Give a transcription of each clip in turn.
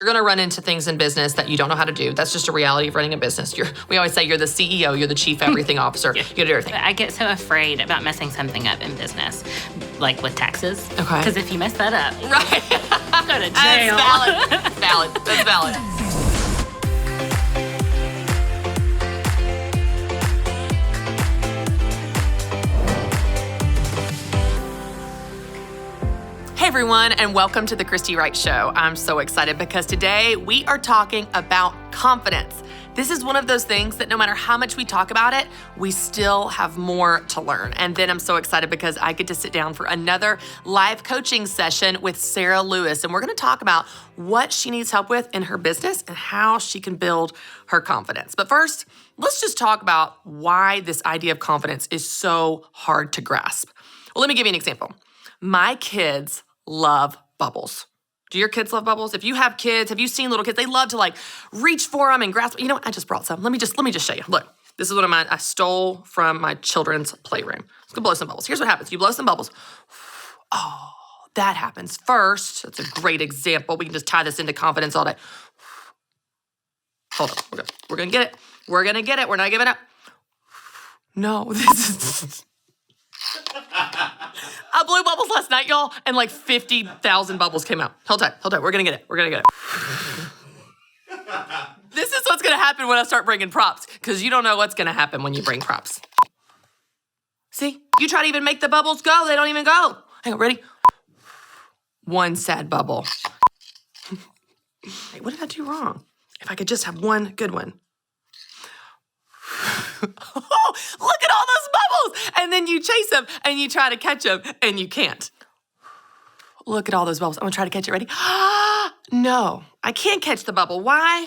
You're going to run into things in business that you don't know how to do. That's just a reality of running a business. We always say you're the CEO, you're the chief everything officer. You do everything. I get so afraid about messing something up in business, like with taxes. Okay. Because if you mess that up, right, go to jail. That's valid. That's valid. Hey everyone, and welcome to the Christy Wright Show. I'm so excited because today we are talking about confidence. This is one of those things that no matter how much we talk about it, we still have more to learn. And then I'm so excited because I get to sit down for another live coaching session with Sarah Lewis. And we're going to talk about what she needs help with in her business and how she can build her confidence. But first, let's just talk about why this idea of confidence is so hard to grasp. Well, let me give you an example. My kids love bubbles. Do your kids love bubbles? If you have kids, have you seen little kids? They love to reach for them and grasp. You know what? I just brought some. Let me just show you. Look, this is one of mine. I stole from my children's playroom. Let's go blow some bubbles. Here's what happens. You blow some bubbles. Oh, that happens first. That's a great example. We can just tie this into confidence all day. Hold on. We're gonna get it. We're gonna get it. We're not giving up. No, this is... I blew bubbles last night, y'all, and 50,000 bubbles came out. Hold tight. We're gonna get it. This is what's gonna happen when I start bringing props, because you don't know what's gonna happen when you bring props. See, you try to even make the bubbles go, they don't even go. Hang on, ready? One sad bubble. Hey, what did I do wrong? If I could just have one good one. Oh, look at all those bubbles! And then you chase them and you try to catch them and you can't. Look at all those bubbles. I'm gonna try to catch it. Ready? No, I can't catch the bubble. Why?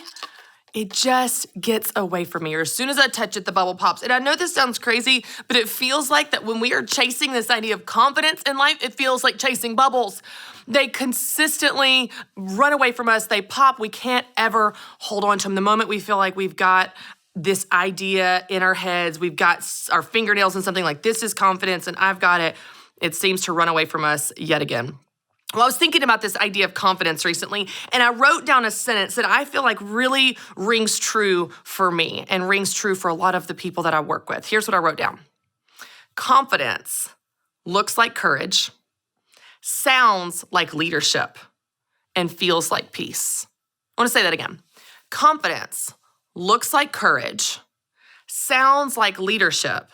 It just gets away from me. Or as soon as I touch it, the bubble pops. And I know this sounds crazy, but it feels like that when we are chasing this idea of confidence in life, it feels like chasing bubbles. They consistently run away from us. They pop. We can't ever hold on to them. The moment we feel like we've got this idea in our heads, we've got our fingernails in something like this is confidence and I've got it, it seems to run away from us yet again. Well, I was thinking about this idea of confidence recently, and I wrote down a sentence that I feel like really rings true for me and rings true for a lot of the people that I work with. Here's what I wrote down. Confidence looks like courage, sounds like leadership, and feels like peace. I want to say that again. Confidence looks like courage, sounds like leadership,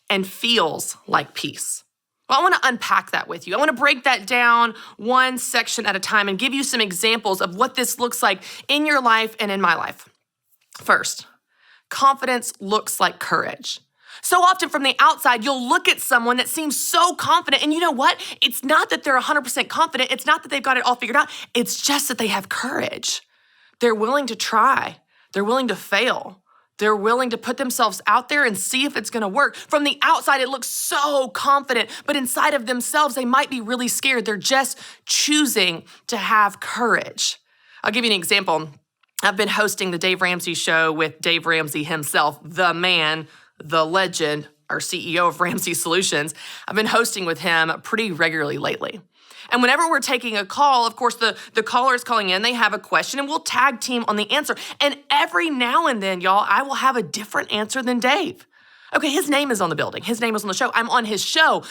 and feels like peace. Well, I want to unpack that with you. I want to break that down one section at a time and give you some examples of what this looks like in your life and in my life. First, confidence looks like courage. So often from the outside, you'll look at someone that seems so confident, and you know what? It's not that they're 100% confident. It's not that they've got it all figured out. It's just that they have courage. They're willing to try. They're willing to fail. They're willing to put themselves out there and see if it's gonna work. From the outside, it looks so confident, but inside of themselves, they might be really scared. They're just choosing to have courage. I'll give you an example. I've been hosting the Dave Ramsey Show with Dave Ramsey himself, the man, the legend, our CEO of Ramsey Solutions. I've been hosting with him pretty regularly lately. And whenever we're taking a call, of course, the caller is calling in, they have a question, and we'll tag team on the answer. And every now and then, y'all, I will have a different answer than Dave. Okay, his name is on the building. His name is on the show. I'm on his show.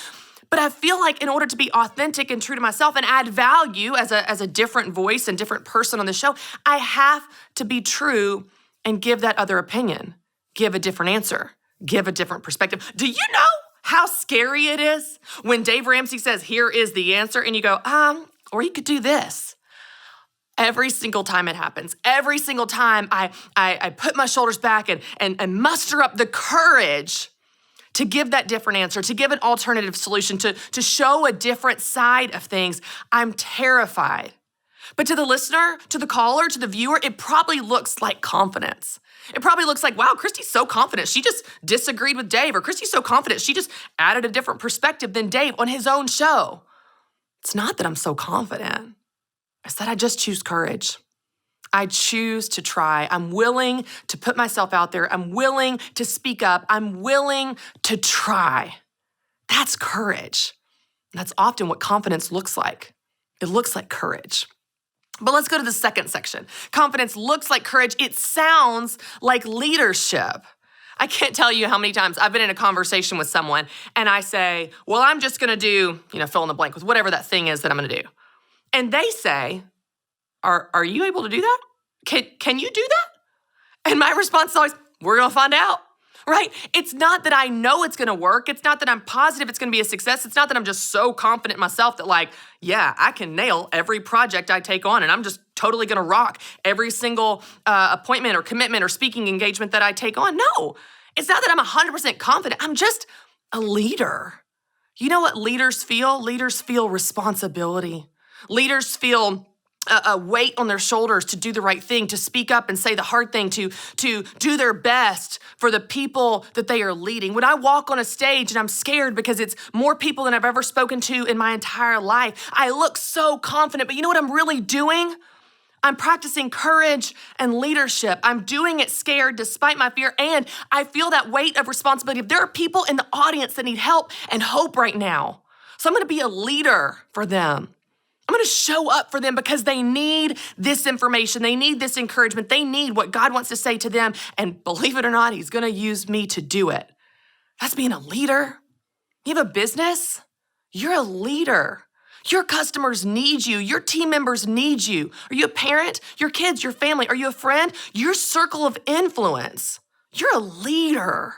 But I feel like in order to be authentic and true to myself and add value as a different voice and different person on the show, I have to be true and give that other opinion, give a different answer, give a different perspective. Do you know how scary it is when Dave Ramsey says, here is the answer, and you go, or you could do this. Every single time it happens, every single time I put my shoulders back and muster up the courage to give that different answer, to give an alternative solution, to show a different side of things, I'm terrified. But to the listener, to the caller, to the viewer, it probably looks like confidence. It probably looks like, wow, Christy's so confident. She just disagreed with Dave. Or Christy's so confident. She just added a different perspective than Dave on his own show. It's not that I'm so confident. It's that I just choose courage. I choose to try. I'm willing to put myself out there. I'm willing to speak up. I'm willing to try. That's courage. That's often what confidence looks like. It looks like courage. But let's go to the second section. Confidence looks like courage. It sounds like leadership. I can't tell you how many times I've been in a conversation with someone and I say, well, I'm just gonna do, fill in the blank with whatever that thing is that I'm gonna do. And they say, are you able to do that? Can you do that? And my response is always, we're gonna find out. Right? It's not that I know it's gonna work. It's not that I'm positive it's gonna be a success. It's not that I'm just so confident in myself that I can nail every project I take on and I'm just totally gonna rock every single appointment or commitment or speaking engagement that I take on. No, it's not that I'm 100% confident. I'm just a leader. You know what leaders feel? Leaders feel responsibility. Leaders feel a weight on their shoulders to do the right thing, to speak up and say the hard thing, to do their best for the people that they are leading. When I walk on a stage and I'm scared because it's more people than I've ever spoken to in my entire life, I look so confident, but you know what I'm really doing? I'm practicing courage and leadership. I'm doing it scared despite my fear, and I feel that weight of responsibility. There are people in the audience that need help and hope right now. So I'm gonna be a leader for them. I'm gonna show up for them because they need this information. They need this encouragement. They need what God wants to say to them. And believe it or not, He's gonna use me to do it. That's being a leader. You have a business, you're a leader. Your customers need you. Your team members need you. Are you a parent? Your kids, your family? Are you a friend? Your circle of influence. You're a leader.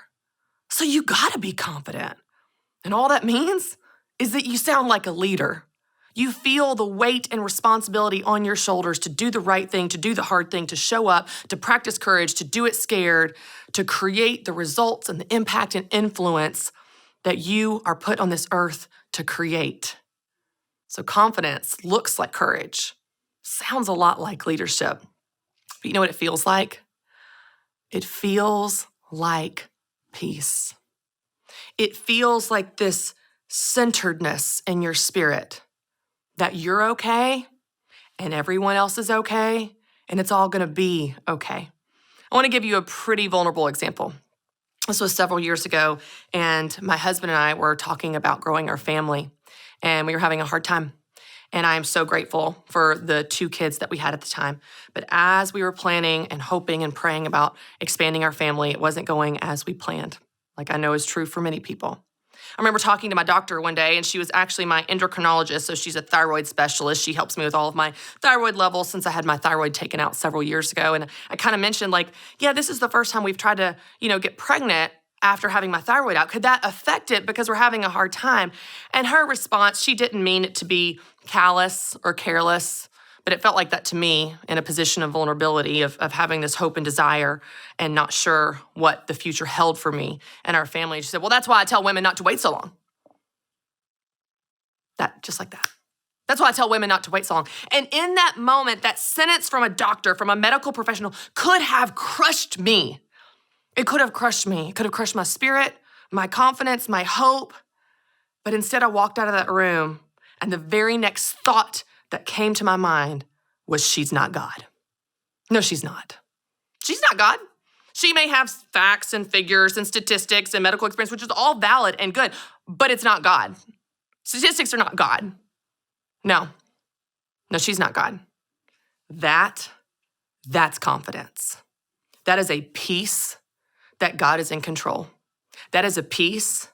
So you gotta be confident. And all that means is that you sound like a leader. You feel the weight and responsibility on your shoulders to do the right thing, to do the hard thing, to show up, to practice courage, to do it scared, to create the results and the impact and influence that you are put on this earth to create. So confidence looks like courage, sounds a lot like leadership. But you know what it feels like? It feels like peace. It feels like this centeredness in your spirit, that you're okay and everyone else is okay and it's all gonna be okay. I wanna give you a pretty vulnerable example. This was several years ago, and my husband and I were talking about growing our family, and we were having a hard time. And I am so grateful for the 2 kids that we had at the time. But as we were planning and hoping and praying about expanding our family, it wasn't going as we planned, like I know is true for many people. I remember talking to my doctor one day, and she was actually my endocrinologist, so she's a thyroid specialist. She helps me with all of my thyroid levels since I had my thyroid taken out several years ago. And I kind of mentioned this is the first time we've tried to, get pregnant after having my thyroid out. Could that affect it because we're having a hard time? And her response, she didn't mean it to be callous or careless, but it felt like that to me in a position of vulnerability of having this hope and desire and not sure what the future held for me and our family. She said, well, that's why I tell women not to wait so long. Just like that. That's why I tell women not to wait so long. And in that moment, that sentence from a doctor, from a medical professional, could have crushed me. It could have crushed me. It could have crushed my spirit, my confidence, my hope. But instead, I walked out of that room, and the very next thought that came to my mind was, she's not God. No, she's not. She's not God. She may have facts and figures and statistics and medical experience, which is all valid and good, but it's not God. Statistics are not God. No, she's not God. That's confidence. That is a peace that God is in control. That is a peace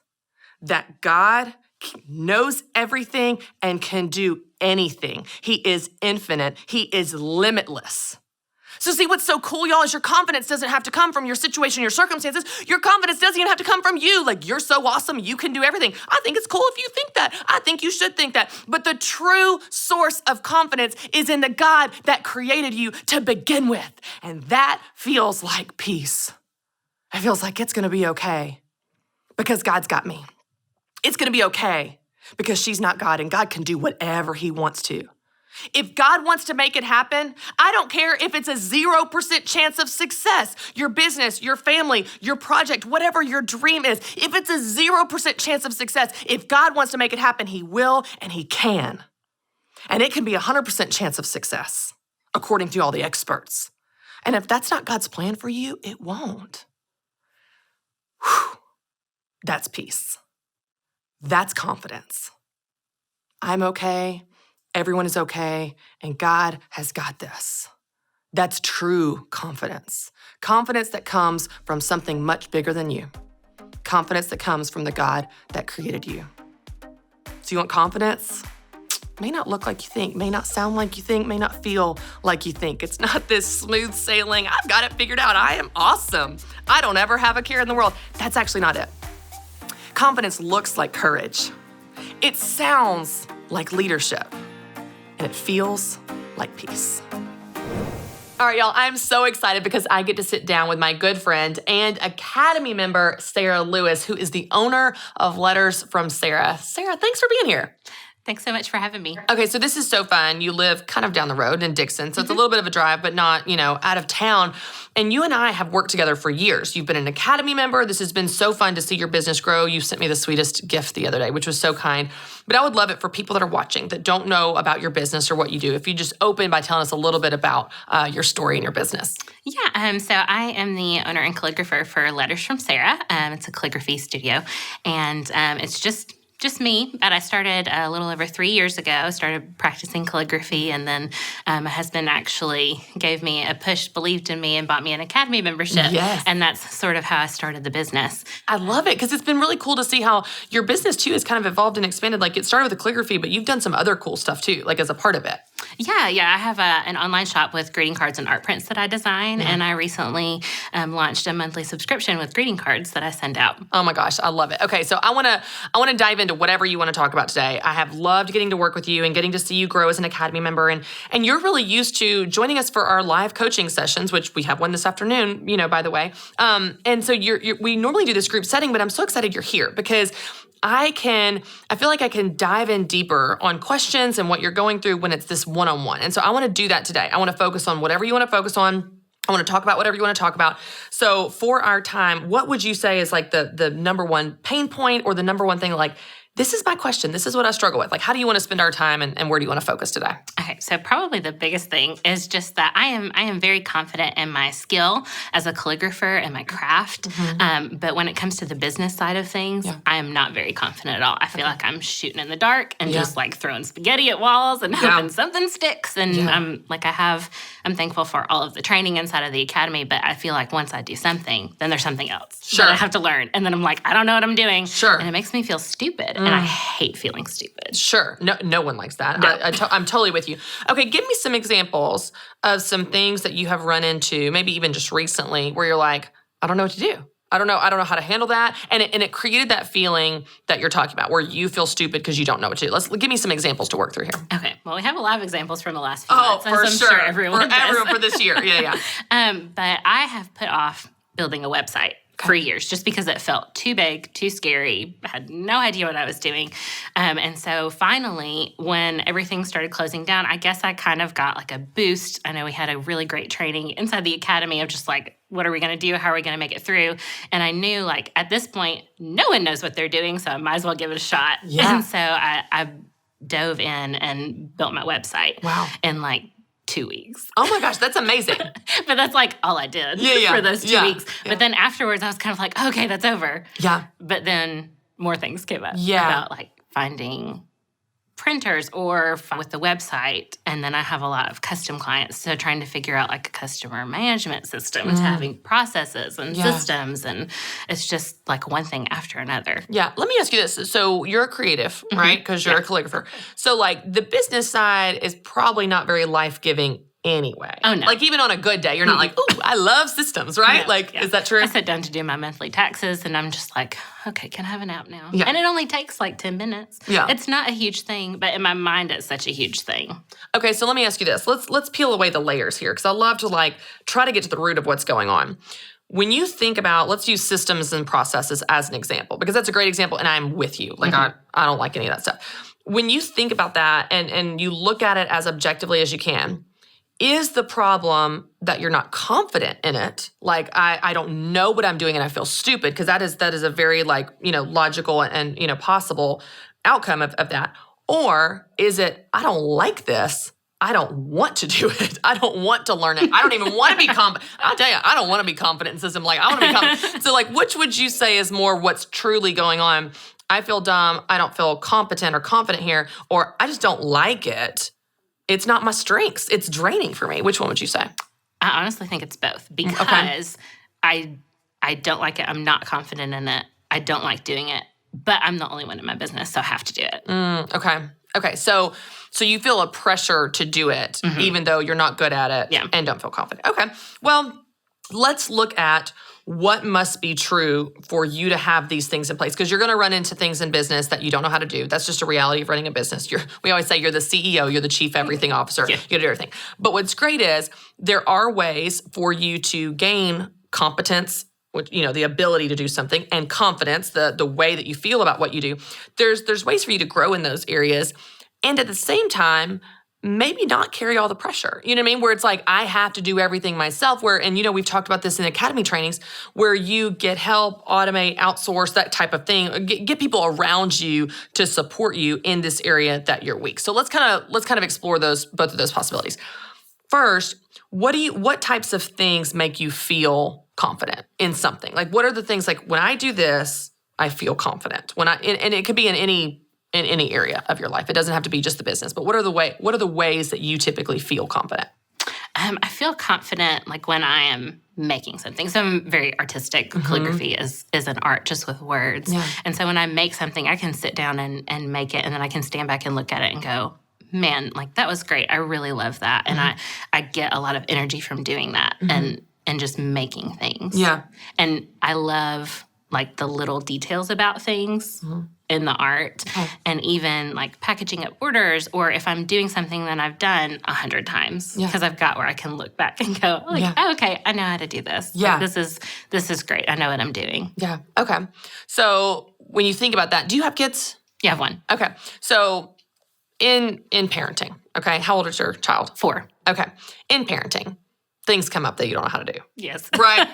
that God knows everything and can do anything. He is infinite. He is limitless. So see, what's so cool, y'all, is your confidence doesn't have to come from your situation, your circumstances. Your confidence doesn't even have to come from you. You're so awesome, you can do everything. I think it's cool if you think that. I think you should think that. But the true source of confidence is in the God that created you to begin with. And that feels like peace. It feels like it's gonna be okay because God's got me. It's gonna be okay because she's not God and God can do whatever He wants to. If God wants to make it happen, I don't care if it's a 0% chance of success. Your business, your family, your project, whatever your dream is, if it's a 0% chance of success, if God wants to make it happen, He will and He can. And it can be a 100% chance of success, according to all the experts. And if that's not God's plan for you, it won't. Whew. That's peace. That's confidence. I'm okay. everyone is okay, and God has got this. That's true confidence. Confidence that comes from something much bigger than you. Confidence that comes from the God that created you. So you want confidence? May not look like you think, may not sound like you think, may not feel like you think. It's not this smooth sailing, I've got it figured out, I am awesome. I don't ever have a care in the world. That's actually not it. Confidence looks like courage. It sounds like leadership. And it feels like peace. All right, y'all, I'm so excited because I get to sit down with my good friend and Academy member, Sarah Lewis, who is the owner of Letters from Sarah. Sarah, thanks for being here. Thanks so much for having me. Okay, so this is so fun. You live kind of down the road in Dixon, so it's a little bit of a drive, but not, out of town. And you and I have worked together for years. You've been an Academy member. This has been so fun to see your business grow. You sent me the sweetest gift the other day, which was so kind. But I would love it for people that are watching that don't know about your business or what you do, if you just open by telling us a little bit about your story and your business. Yeah, so I am the owner and calligrapher for Letters from Sarah. It's a calligraphy studio, and it's just me. And I started a little over 3 years ago, started practicing calligraphy, and then my husband actually gave me a push, believed in me, and bought me an Academy membership. Yes. And that's sort of how I started the business. I love it because it's been really cool to see how your business too has kind of evolved and expanded. Like it started with the calligraphy, but you've done some other cool stuff too, like as a part of it. Yeah. I have an online shop with greeting cards and art prints that I design, and I recently launched a monthly subscription with greeting cards that I send out. Oh my gosh, I love it. Okay, so I want to dive into whatever you want to talk about today. I have loved getting to work with you and getting to see you grow as an Academy member, and you're really used to joining us for our live coaching sessions, which we have one this afternoon, by the way. And so we normally do this group setting, but I'm so excited you're here because I feel like I can dive in deeper on questions and what you're going through when it's this one-on-one. And so I want to do that today. I want to focus on whatever you want to focus on. I want to talk about whatever you want to talk about. So for our time, what would you say is like the number one pain point or the number one thing like, this is my question. This is what I struggle with. Like, how do you want to spend our time and where do you want to focus today? Okay, so probably the biggest thing is just that I am very confident in my skill as a calligrapher and my craft. But when it comes to the business side of things, I am not very confident at all. I feel like I'm shooting in the dark and just like throwing spaghetti at walls and hoping something sticks. And I'm thankful for all of the training inside of the Academy, but I feel like once I do something, then there's something else that I have to learn. And then I'm like, I don't know what I'm doing. Sure. And it makes me feel stupid. And I hate feeling stupid. Sure. No one likes that. No. I'm totally with you. Okay, give me some examples of some things that you have run into, maybe even just recently, where you're like, I don't know what to do. I don't know how to handle that. And it created that feeling that you're talking about where you feel stupid because you don't know what to do. Give me some examples to work through here. Okay. Well, we have a lot of examples from the last few months. For as sure. I'm sure everyone does. For this year. Yeah. But I have put off building a website for years just because it felt too big, too scary. I had no idea what I was doing. And so finally, when everything started closing down, I guess I kind of got like a boost. I know we had a really great training inside the Academy of just like, what are we going to do? How are we going to make it through? And I knew like at this point, no one knows what they're doing, so I might as well give it a shot. Yeah. And so I dove in and built my website. Wow. In like 2 weeks. Oh my gosh, that's amazing. But that's like all I did for those 2 weeks. But then afterwards, I was kind of like, okay, that's over. Yeah. But then more things came up about like finding printers or with the website. And then I have a lot of custom clients. So trying to figure out like a customer management system to having processes and systems. And it's just like one thing after another. Yeah. Let me ask you this. So you're a creative, right? Because you're a calligrapher. So like the business side is probably not very life-giving anyway. Oh, no. Like even on a good day, you're not like, ooh, I love systems, right? No, Is that true? I sit down to do my monthly taxes and I'm just like, okay, can I have a nap now? Yeah. And it only takes like 10 minutes. Yeah. It's not a huge thing, but in my mind, it's such a huge thing. Okay, so let me ask you this. Let's peel away the layers here because I love to like try to get to the root of what's going on. When you think about, let's use systems and processes as an example, because that's a great example and I'm with you. Like I don't like any of that stuff. When you think about that and you look at it as objectively as you can, is the problem that you're not confident in it? Like, I don't know what I'm doing and I feel stupid, because that is a very like, logical and, possible outcome of that. Or is it, I don't like this. I don't want to do it. I don't want to learn it. I don't even want to be confident. I'll tell you, I don't want to be confident in system. Like, I want to be confident. So like, which would you say is more what's truly going on I feel dumb, I don't feel competent or confident here, or I just don't like it. It's not my strengths. It's draining for me. Which one would you say? I honestly think it's both because I don't like it. I'm not confident in it. I don't like doing it, but I'm the only one in my business, so I have to do it. Okay. So you feel a pressure to do it, even though you're not good at it and don't feel confident. Okay. Well, let's look at what must be true for you to have these things in place, because you're going to run into things in business that you don't know how to do. That's just a reality of running a business. We always say you're the CEO, you're the chief everything officer, you do everything. But what's great is there are ways for you to gain competence, which, the ability to do something, and confidence, the way that you feel about what you do. There's ways for you to grow in those areas, and at the same time, maybe not carry all the pressure. You know what I mean? Where it's like, I have to do everything myself, and we've talked about this in academy trainings, where you get help, automate, outsource, that type of thing. Get people around you to support you in this area that you're weak. So let's kind of explore both of those possibilities. First, what types of things make you feel confident in something? Like, what are the things, like, when I do this, I feel confident. And it could be in any area of your life. It doesn't have to be just the business. But what are the ways that you typically feel confident? I feel confident like when I am making something. So I'm very artistic. Calligraphy is an art just with words. Yeah. And so when I make something, I can sit down and make it, and then I can stand back and look at it and go, man, like, that was great. I really love that. And I get a lot of energy from doing that and just making things. Yeah. And I love like the little details about things in the art, and even like packaging up orders, or if I'm doing something that I've done 100 times, because I've got where I can look back and go, oh, okay, I know how to do this. Yeah. Like, this is great. I know what I'm doing. Yeah. Okay. So when you think about that, do you have kids? Yeah, I have one. Okay. So in parenting, okay, how old is your child? 4. Okay. In parenting, things come up that you don't know how to do. Yes. Right?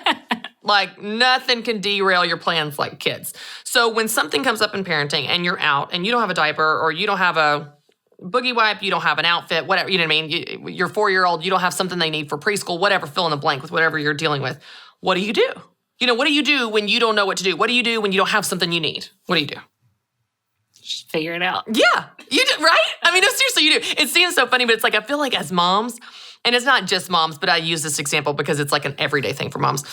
Like, nothing can derail your plans like kids. So when something comes up in parenting and you're out and you don't have a diaper, or you don't have a boogie wipe, you don't have an outfit, whatever, you know what I mean? Your 4-year-old, you don't have something they need for preschool, whatever, fill in the blank with whatever you're dealing with. What do you do? What do you do when you don't know what to do? What do you do when you don't have something you need? What do you do? Just figure it out. Yeah, you do, right? I mean, no, seriously, you do. It seems so funny, but it's like, I feel like as moms, and it's not just moms, but I use this example because it's like an everyday thing for moms.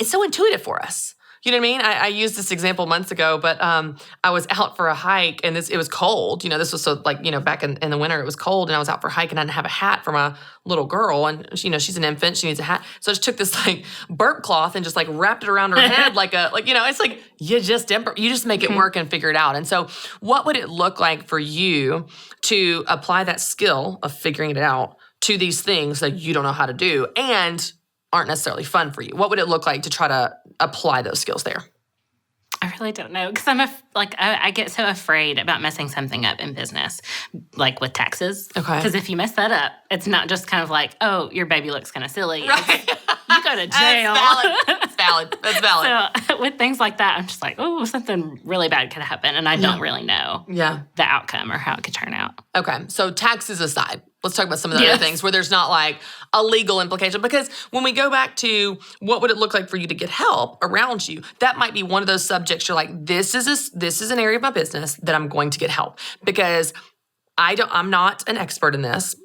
It's so intuitive for us. You know what I mean? I used this example months ago, but I was out for a hike, and it was cold. This was so back in the winter, it was cold, and I was out for a hike, and I didn't have a hat for my little girl, and she's an infant, she needs a hat. So I just took this burp cloth and just wrapped it around her head it's like you just make it work and figure it out. And so what would it look like for you to apply that skill of figuring it out to these things that you don't know how to do and aren't necessarily fun for you? What would it look like to try to apply those skills there? I really don't know, because I get so afraid about messing something up in business, like with taxes. Okay. Because if you mess that up, it's not just kind of like, oh, your baby looks kind of silly. Right. You go to jail. That's valid. That's valid. So with things like that, I'm just like, oh, something really bad could happen, and I don't really know the outcome or how it could turn out. Okay. So taxes aside, let's talk about some of the other things where there's not a legal implication. Because when we go back to what would it look like for you to get help around you, that might be one of those subjects you're like, this is an area of my business that I'm going to get help, because I'm not an expert in this,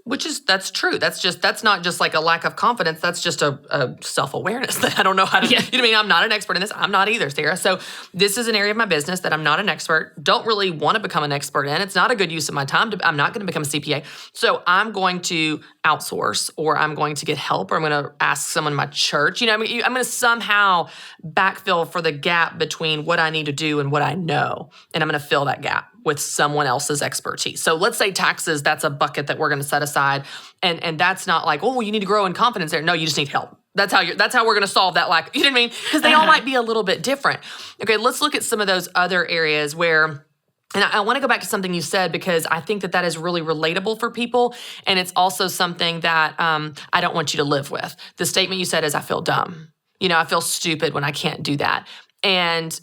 that's true. That's not just like a lack of confidence. That's just a self-awareness that I don't know how to, you know what I mean? I'm not an expert in this. I'm not either, Sarah. So this is an area of my business that I'm not an expert, don't really want to become an expert in. It's not a good use of my time. I'm not going to become a CPA. So I'm going to outsource, or I'm going to get help, or I'm going to ask someone in my church. I'm going to somehow backfill for the gap between what I need to do and what I know. And I'm going to fill that gap with someone else's expertise. So let's say taxes, that's a bucket that we're going to set aside. And that's not like, oh, you need to grow in confidence there. No, you just need help. That's how we're going to solve that lack. You know what I mean? Because they all might be a little bit different. Okay, let's look at some of those other areas where, and I want to go back to something you said, because I think that is really relatable for people. And it's also something that I don't want you to live with. The statement you said is, I feel dumb. I feel stupid when I can't do that. And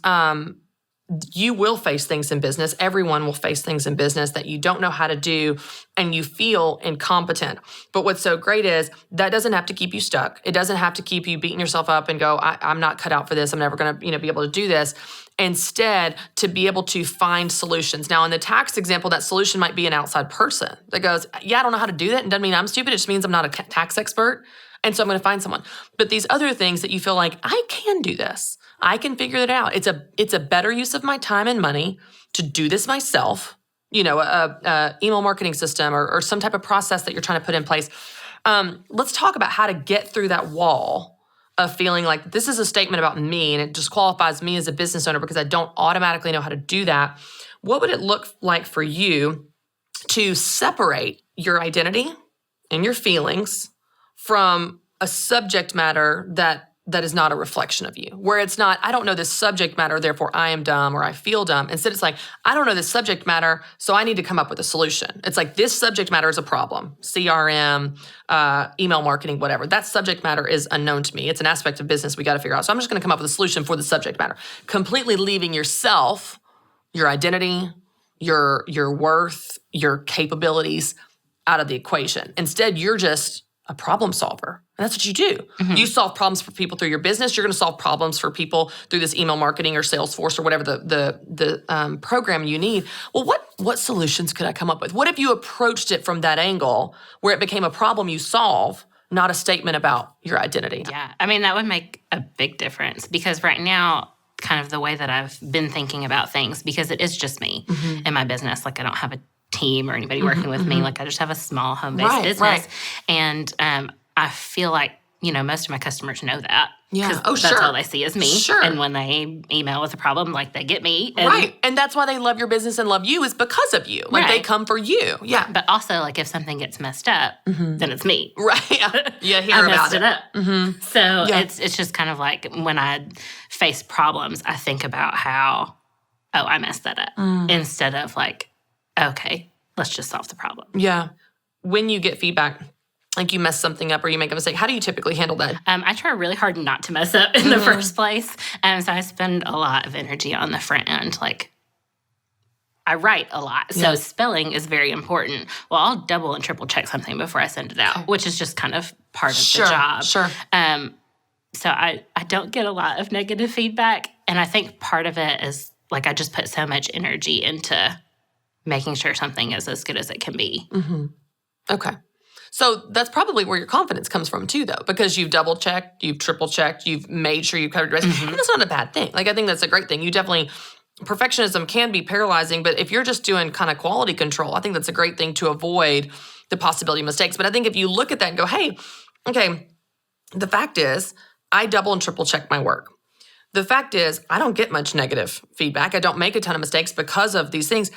you will face things in business. Everyone will face things in business that you don't know how to do and you feel incompetent. But what's so great is that doesn't have to keep you stuck. It doesn't have to keep you beating yourself up and go, I'm not cut out for this. I'm never going to be able to do this. Instead, to be able to find solutions. Now, in the tax example, that solution might be an outside person that goes, yeah, I don't know how to do that. And doesn't mean I'm stupid. It just means I'm not a tax expert. And so I'm going to find someone. But these other things that you feel like, I can do this. I can figure it out. It's a better use of my time and money to do this myself. A email marketing system or some type of process that you're trying to put in place. Let's talk about how to get through that wall of feeling like this is a statement about me and it disqualifies me as a business owner because I don't automatically know how to do that. What would it look like for you to separate your identity and your feelings from a subject matter that is not a reflection of you, where it's not, I don't know this subject matter, therefore I am dumb or I feel dumb. Instead, it's like, I don't know this subject matter, so I need to come up with a solution. It's like, this subject matter is a problem. CRM, email marketing, whatever. That subject matter is unknown to me. It's an aspect of business we got to figure out. So I'm just going to come up with a solution for the subject matter. Completely leaving yourself, your identity, your worth, your capabilities out of the equation. Instead, you're just a problem solver. And that's what you do. Mm-hmm. You solve problems for people through your business. You're going to solve problems for people through this email marketing or Salesforce or whatever the program you need. Well, what solutions could I come up with? What if you approached it from that angle where it became a problem you solve, not a statement about your identity? Yeah. I mean, that would make a big difference because right now, kind of the way that I've been thinking about things, because it is just me in my business. Like I don't have a team or anybody working with me. Like I just have a small home-based business. Right. And I feel like, most of my customers know that. Yeah. That's all they see is me. Sure. And when they email with a problem, like they get me. And, right. And that's why they love your business and love you is because of you. Like they come for you. Yeah. But also like if something gets messed up, then it's me. Right. Yeah. Hear I about messed it up. Mm-hmm. So it's just kind of like when I face problems, I think about how, I messed that up. Instead of like, okay, let's just solve the problem. Yeah. When you get feedback, like you mess something up or you make a mistake, how do you typically handle that? I try really hard not to mess up in the first place. So I spend a lot of energy on the front end. Like I write a lot. So spelling is very important. Well, I'll double and triple check something before I send it out, which is just kind of part of the job. Sure. So I don't get a lot of negative feedback. And I think part of it is like I just put so much energy into making sure something is as good as it can be. Mm-hmm. Okay. So that's probably where your confidence comes from too, though, because you've double-checked, you've triple-checked, you've made sure you've covered your base. And that's not a bad thing. Like, I think that's a great thing. Perfectionism can be paralyzing, but if you're just doing kind of quality control, I think that's a great thing to avoid the possibility of mistakes. But I think if you look at that and go, hey, okay, the fact is I double and triple-check my work. The fact is I don't get much negative feedback. I don't make a ton of mistakes because of these things.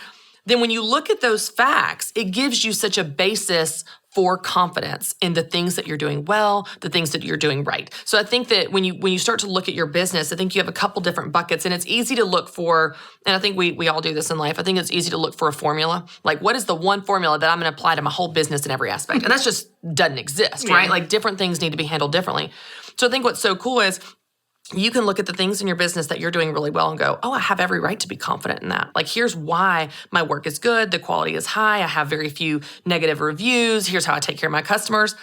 Then when you look at those facts, it gives you such a basis for confidence in the things that you're doing well, the things that you're doing right. So I think that when you start to look at your business, I think you have a couple different buckets, and it's easy to look for, and I think we all do this in life, I think it's easy to look for a formula. Like, what is the one formula that I'm going to apply to my whole business in every aspect? And that just doesn't exist, right? Like, different things need to be handled differently. So I think what's so cool is you can look at the things in your business that you're doing really well and go, I have every right to be confident in that. Like, here's why my work is good. The quality is high. I have very few negative reviews. Here's how I take care of my customers.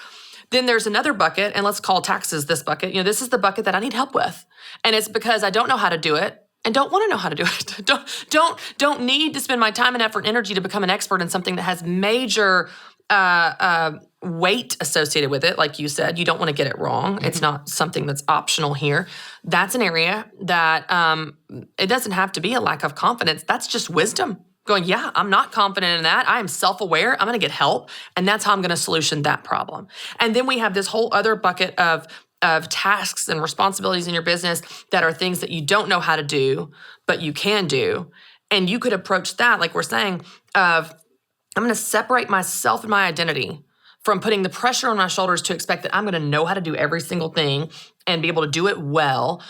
Then there's another bucket, and let's call taxes this bucket. This is the bucket that I need help with. And it's because I don't know how to do it and don't want to know how to do it. Don't need to spend my time and effort and energy to become an expert in something that has major weight associated with it. Like you said, you don't want to get it wrong. It's not something that's optional here. That's an area that it doesn't have to be a lack of confidence. That's just wisdom. Going, I'm not confident in that. I am self-aware. I'm going to get help. And that's how I'm going to solution that problem. And then we have this whole other bucket of tasks and responsibilities in your business that are things that you don't know how to do, but you can do. And you could approach that, like we're saying, of I'm going to separate myself and my identity from putting the pressure on my shoulders to expect that I'm going to know how to do every single thing and be able to do it well.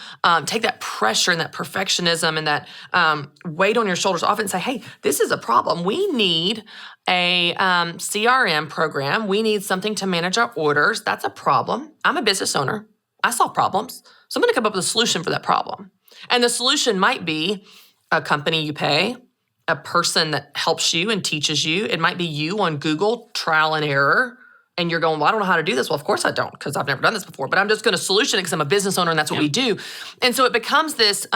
Take that pressure and that perfectionism and that weight on your shoulders off and say, hey, this is a problem. We need a CRM program. We need something to manage our orders. That's a problem. I'm a business owner. I solve problems. So I'm going to come up with a solution for that problem. And the solution might be a company you pay, a person that helps you and teaches you. It might be you on Google, trial and error. And you're going, well, I don't know how to do this. Well, of course I don't, because I've never done this before. But I'm just going to solution it because I'm a business owner and that's what we do. And so it becomes this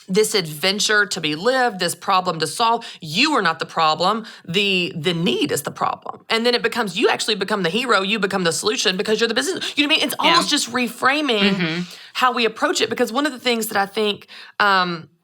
this adventure to be lived, this problem to solve. You are not the problem. The need is the problem. And then it becomes, you actually become the hero. You become the solution because you're the business. You know what I mean? It's almost just reframing how we approach it. Because one of the things that I think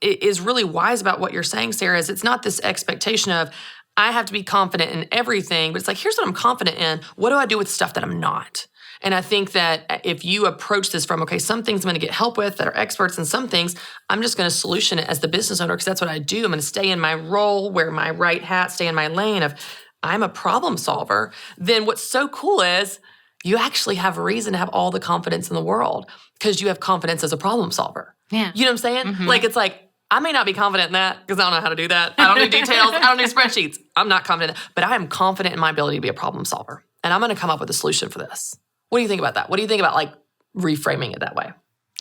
is really wise about what you're saying, Sarah, is it's not this expectation of, I have to be confident in everything, but it's like, here's what I'm confident in. What do I do with stuff that I'm not? And I think that if you approach this from, okay, some things I'm going to get help with that are experts, and some things I'm just going to solution it as the business owner because that's what I do. I'm going to stay in my role, wear my right hat, stay in my lane of I'm a problem solver. Then what's so cool is you actually have a reason to have all the confidence in the world because you have confidence as a problem solver. Yeah. You know what I'm saying? Like, it's like, I may not be confident in that because I don't know how to do that. I don't do details. I don't do spreadsheets. I'm not confident, but I am confident in my ability to be a problem solver. And I'm going to come up with a solution for this. What do you think about that? What do you think about like reframing it that way?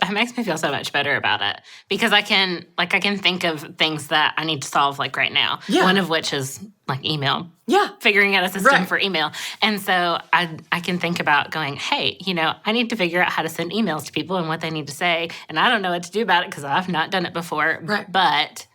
It makes me feel so much better about it because I can think of things that I need to solve like right now. Yeah. One of which is like email. Yeah. Figuring out a system for email. And so I can think about going, hey, I need to figure out how to send emails to people and what they need to say. And I don't know what to do about it because I've not done it before. Right. But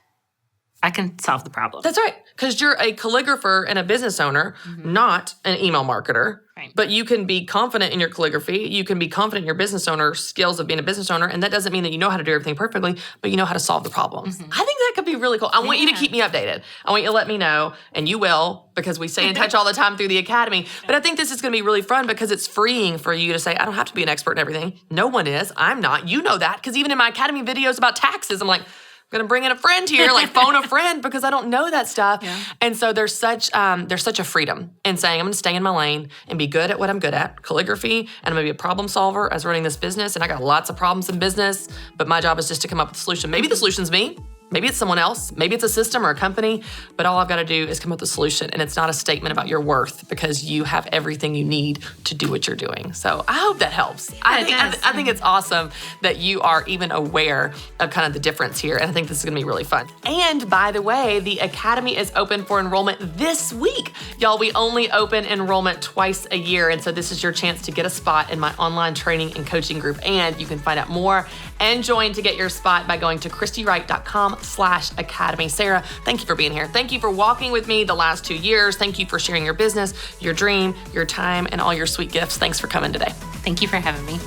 I can solve the problem. That's right. Because you're a calligrapher and a business owner, not an email marketer. Right. But you can be confident in your calligraphy. You can be confident in your business owner skills of being a business owner. And that doesn't mean that you know how to do everything perfectly, but you know how to solve the problems. I think that could be really cool. I want you to keep me updated. I want you to let me know, and you will, because we stay in touch all the time through the academy. But I think this is going to be really fun because it's freeing for you to say, I don't have to be an expert in everything. No one is. I'm not. You know that. Because even in my academy videos about taxes, I'm like, I'm going to bring in a friend here, like phone a friend because I don't know that stuff. Yeah. And so there's such a freedom in saying I'm going to stay in my lane and be good at what I'm good at, calligraphy, and I'm going to be a problem solver as running this business. And I got lots of problems in business, but my job is just to come up with a solution. Maybe the solution's me. Maybe it's someone else. Maybe it's a system or a company, but all I've got to do is come up with a solution. And it's not a statement about your worth because you have everything you need to do what you're doing. So I hope that helps. I think it's awesome that you are even aware of kind of the difference here. And I think this is going to be really fun. And by the way, the Academy is open for enrollment this week. Y'all, we only open enrollment twice a year. And so this is your chance to get a spot in my online training and coaching group. And you can find out more and join to get your spot by going to christywright.com/academy. Sarah, thank you for being here. Thank you for walking with me the last 2 years. Thank you for sharing your business, your dream, your time, and all your sweet gifts. Thanks for coming today. Thank you for having me.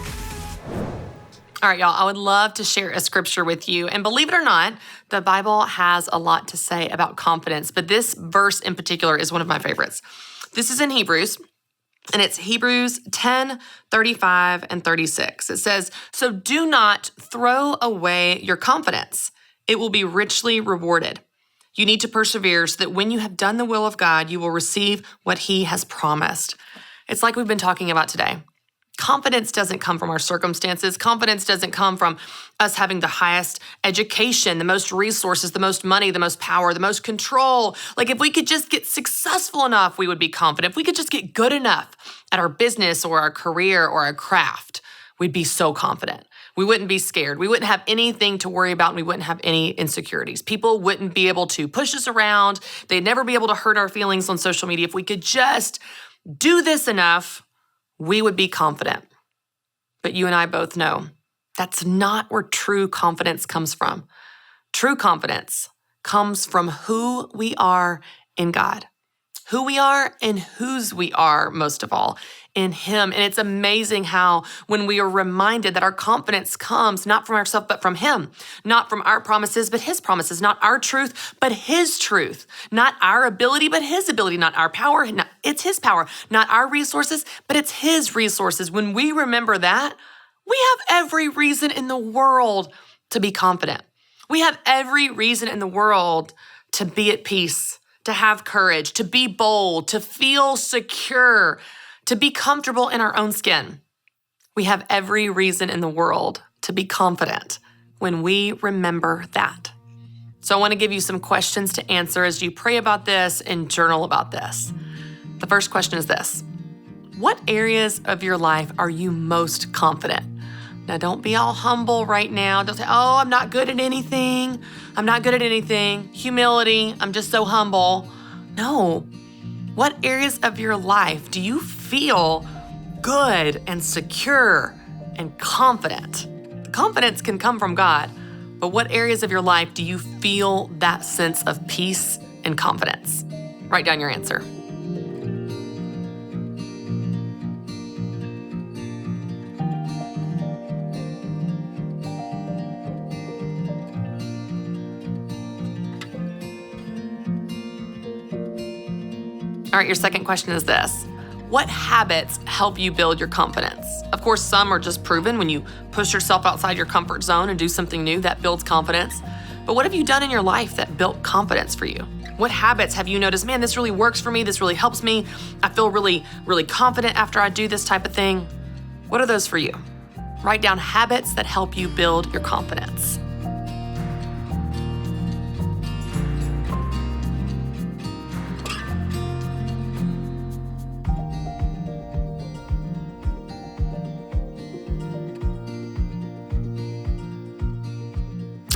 All right, y'all, I would love to share a scripture with you. And believe it or not, the Bible has a lot to say about confidence, but this verse in particular is one of my favorites. This is in Hebrews. And it's Hebrews 10:35 and 36. It says, so do not throw away your confidence. It will be richly rewarded. You need to persevere so that when you have done the will of God, you will receive what he has promised. It's like we've been talking about today. Confidence doesn't come from our circumstances. Confidence doesn't come from us having the highest education, the most resources, the most money, the most power, the most control. Like if we could just get successful enough, we would be confident. If we could just get good enough at our business or our career or our craft, we'd be so confident. We wouldn't be scared. We wouldn't have anything to worry about, and we wouldn't have any insecurities. People wouldn't be able to push us around. They'd never be able to hurt our feelings on social media. If we could just do this enough, we would be confident. But you and I both know that's not where true confidence comes from. True confidence comes from who we are in God, who we are and whose we are, most of all, in him. And it's amazing how when we are reminded that our confidence comes not from ourselves, but from him, not from our promises, but his promises, not our truth, but his truth, not our ability, but his ability, not our power, it's his power, not our resources, but it's his resources. When we remember that, we have every reason in the world to be confident. We have every reason in the world to be at peace, to have courage, to be bold, to feel secure, to be comfortable in our own skin. We have every reason in the world to be confident when we remember that. So I want to give you some questions to answer as you pray about this and journal about this. The first question is this: what areas of your life are you most confident? Now, don't be all humble right now. Don't say, oh, I'm not good at anything. I'm not good at anything. Humility, I'm just so humble. No. What areas of your life do you feel good and secure and confident? The confidence can come from God, but what areas of your life do you feel that sense of peace and confidence? Write down your answer. All right, your second question is this. What habits help you build your confidence? Of course, some are just proven. When you push yourself outside your comfort zone and do something new, that builds confidence. But what have you done in your life that built confidence for you? What habits have you noticed, man, this really works for me, this really helps me, I feel really, really confident after I do this type of thing? What are those for you? Write down habits that help you build your confidence.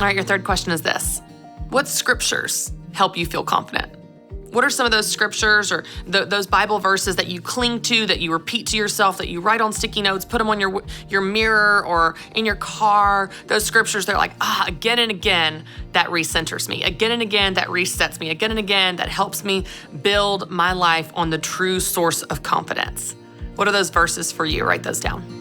All right, your third question is this. What scriptures help you feel confident? What are some of those scriptures or those Bible verses that you cling to, that you repeat to yourself, that you write on sticky notes, put them on your mirror or in your car? Those scriptures, they're like, again and again, that recenters me. Again and again, that resets me. Again and again, that helps me build my life on the true source of confidence. What are those verses for you? Write those down.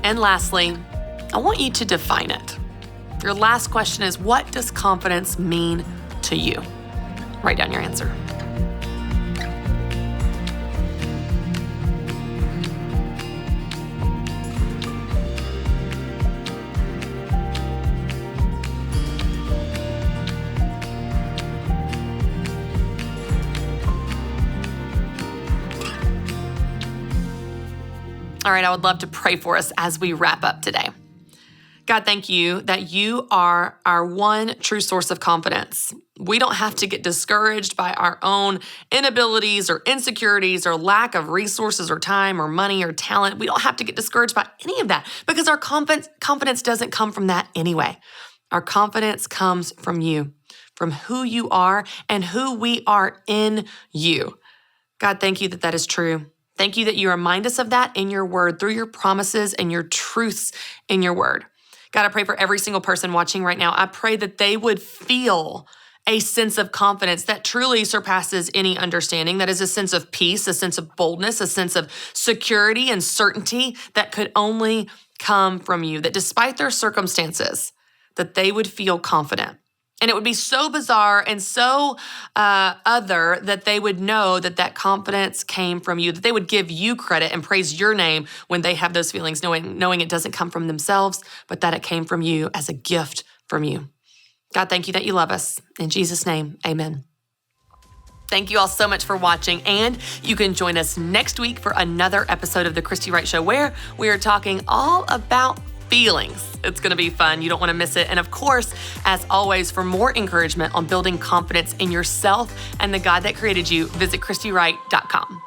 And lastly, I want you to define it. Your last question is, what does confidence mean to you? Write down your answer. All right, I would love to pray for us as we wrap up today. God, thank you that you are our one true source of confidence. We don't have to get discouraged by our own inabilities or insecurities or lack of resources or time or money or talent. We don't have to get discouraged by any of that because our confidence doesn't come from that anyway. Our confidence comes from you, from who you are and who we are in you. God, thank you that that is true. Thank you that you remind us of that in your word through your promises and your truths in your word. God, I pray for every single person watching right now. I pray that they would feel a sense of confidence that truly surpasses any understanding. That is a sense of peace, a sense of boldness, a sense of security and certainty that could only come from you. That despite their circumstances, that they would feel confident. And it would be so bizarre and so other that they would know that that confidence came from you, that they would give you credit and praise your name when they have those feelings, knowing it doesn't come from themselves, but that it came from you as a gift from you. God, thank you that you love us. In Jesus' name, amen. Thank you all so much for watching, and you can join us next week for another episode of The Christy Wright Show, where we are talking all about feelings. It's going to be fun. You don't want to miss it. And of course, as always, for more encouragement on building confidence in yourself and the God that created you, visit ChristyWright.com.